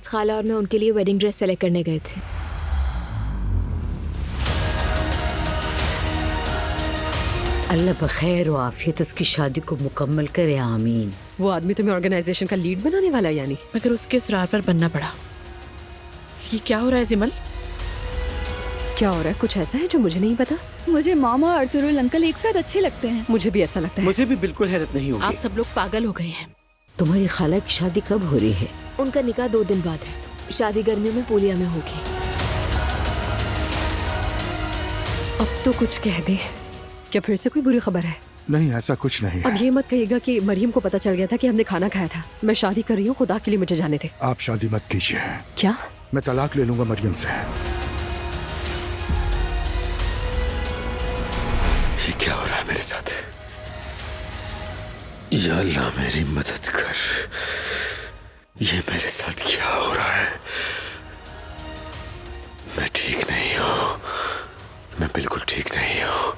आज खाला और मैं उनके लिए वेडिंग ड्रेस सेलेक्ट करने गए थे। अल्लाह बखैर व आफियत उसकी शादी को मुकम्मल करे, आमीन। वो आदमी तुम्हें ऑर्गेनाइजेशन का लीड बनाने वाला है यानी? मगर उसके इसरार पर बनना पड़ा। ये क्या हो रहा है जिमल? क्या हो रहा है? कुछ ऐसा है जो मुझे नहीं पता? मुझे मामा और तुरुल अंकल एक साथ अच्छे लगते हैं। मुझे भी ऐसा लगता है। मुझे भी बिल्कुल हैरत नहीं होगी। आप सब लोग पागल हो गए हैं। तुम्हारी खाला की शादी कब हो रही है? उनका निकाह 2 दिन बाद है। शादी गर्मियों में पूलिया में होगी। अब तो कुछ कह दे। क्या फिर से कोई बुरी खबर है? नहीं, ऐसा कुछ नहीं है। अब ये मत कहिएगा कि मरियम को पता चल गया था कि हमने खाना खाया था। मैं शादी कर रही हूँ, खुदा के लिए मुझे जाने दे। आप शादी मत कीजिए। क्या? मैं तलाक ले लूंगा मरियम से। ये क्या हो रहा है मेरे साथ? या अल्लाह मेरी मदद कर। ये मेरे साथ क्या हो रहा है? मैं ठीक नहीं हूँ। मैं बिल्कुल ठीक नहीं हूँ।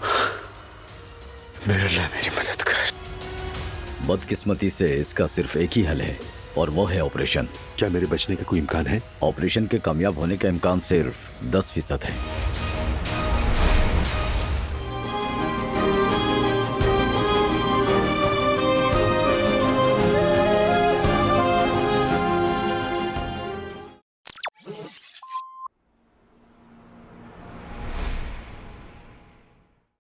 मेरे अल्लाह मेरी मदद कर। बदकिस्मती से इसका सिर्फ एक ही हल है और वो है ऑपरेशन। क्या मेरे बचने का कोई इम्कान है? ऑपरेशन के कामयाब होने का इम्कान सिर्फ 10% है।